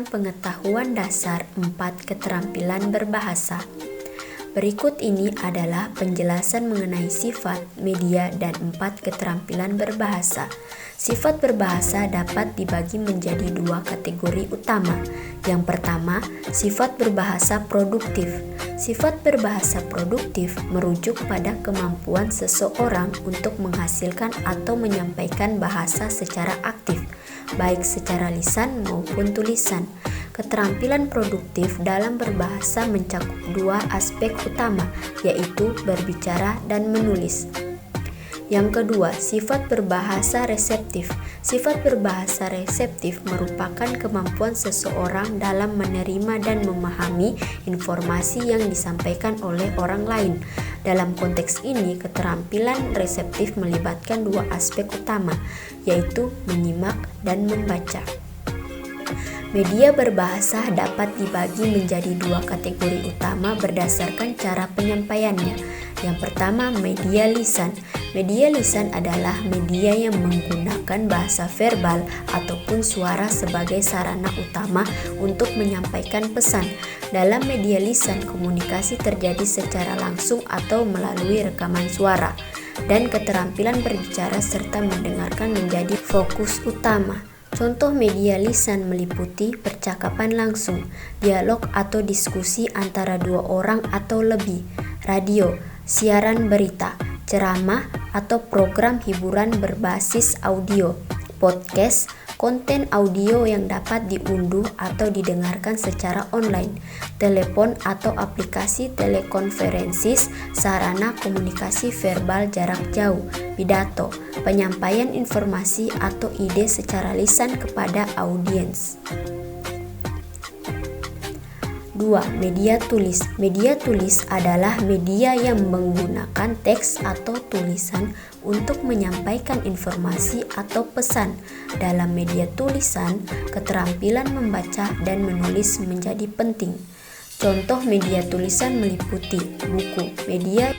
pengetahuan dasar 4 keterampilan berbahasa. Berikut ini adalah penjelasan mengenai sifat, media, dan 4 keterampilan berbahasa. Sifat berbahasa dapat dibagi menjadi 2 kategori utama. Yang pertama, sifat berbahasa produktif. Sifat berbahasa produktif merujuk pada kemampuan seseorang untuk menghasilkan atau menyampaikan bahasa secara aktif, baik secara lisan maupun tulisan. Keterampilan produktif dalam berbahasa mencakup 2 aspek utama, yaitu berbicara dan menulis. Yang kedua, sifat berbahasa reseptif. Sifat berbahasa reseptif merupakan kemampuan seseorang dalam menerima dan memahami informasi yang disampaikan oleh orang lain. Dalam konteks ini, keterampilan reseptif melibatkan 2 aspek utama, yaitu menyimak dan membaca. Media berbahasa dapat dibagi menjadi 2 kategori utama berdasarkan cara penyampaiannya. Yang pertama, media lisan. Media lisan adalah media yang menggunakan bahasa verbal ataupun suara sebagai sarana utama untuk menyampaikan pesan. Dalam media lisan, komunikasi terjadi secara langsung atau melalui rekaman suara, dan keterampilan berbicara serta mendengarkan menjadi fokus utama. Contoh media lisan meliputi percakapan langsung, dialog atau diskusi antara 2 orang atau lebih, radio, siaran berita, ceramah atau program hiburan berbasis audio, podcast, konten audio yang dapat diunduh atau didengarkan secara online, telepon atau aplikasi telekonferensi, sarana komunikasi verbal jarak jauh, pidato, penyampaian informasi atau ide secara lisan kepada audiens. 2. Media tulis. Media tulis adalah media yang menggunakan teks atau tulisan untuk menyampaikan informasi atau pesan. Dalam media tulisan, keterampilan membaca dan menulis menjadi penting. Contoh media tulisan meliputi buku, media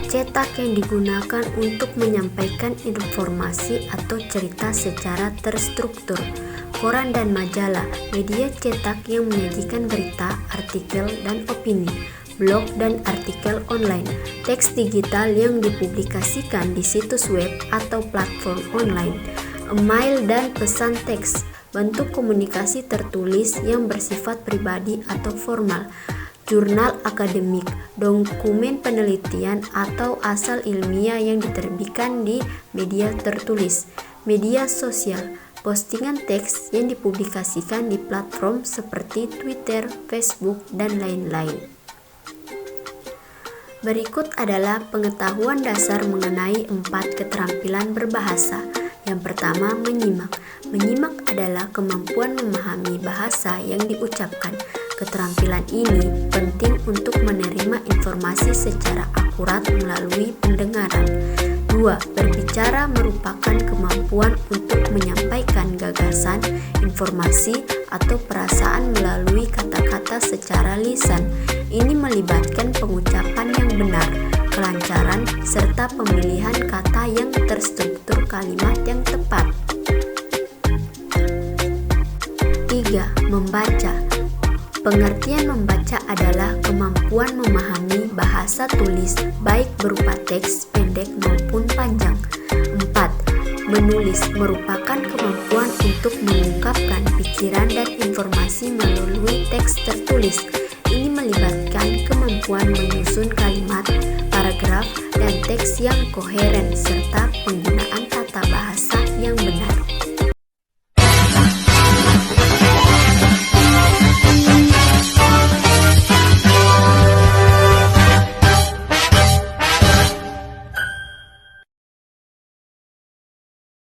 cetak yang digunakan untuk menyampaikan informasi atau cerita secara terstruktur, koran dan majalah, media cetak yang menyajikan berita, artikel, dan opini, blog dan artikel online, teks digital yang dipublikasikan di situs web atau platform online, email dan pesan teks, bentuk komunikasi tertulis yang bersifat pribadi atau formal, jurnal akademik, dokumen penelitian atau asal ilmiah yang diterbitkan di media tertulis, media sosial, postingan teks yang dipublikasikan di platform seperti Twitter, Facebook, dan lain-lain. Berikut adalah pengetahuan dasar mengenai 4 keterampilan berbahasa. Yang pertama, menyimak. Menyimak adalah kemampuan memahami bahasa yang diucapkan. Keterampilan ini penting untuk menerima informasi secara akurat melalui pendengaran. 2. Berbicara merupakan kemampuan untuk menyampaikan gagasan, informasi, atau perasaan melalui kata-kata secara lisan. Ini melibatkan pengucapan yang benar, kelancaran, serta pemilihan kata yang terstruktur kalimat yang tepat. 3. Membaca. Pengertian membaca adalah kemampuan memahami bahasa tulis baik berupa teks pendek maupun panjang. 4. Menulis merupakan kemampuan untuk mengungkapkan pikiran dan informasi melalui teks tertulis. Ini melibatkan kemampuan menyusun kalimat, paragraf, dan teks yang koheren serta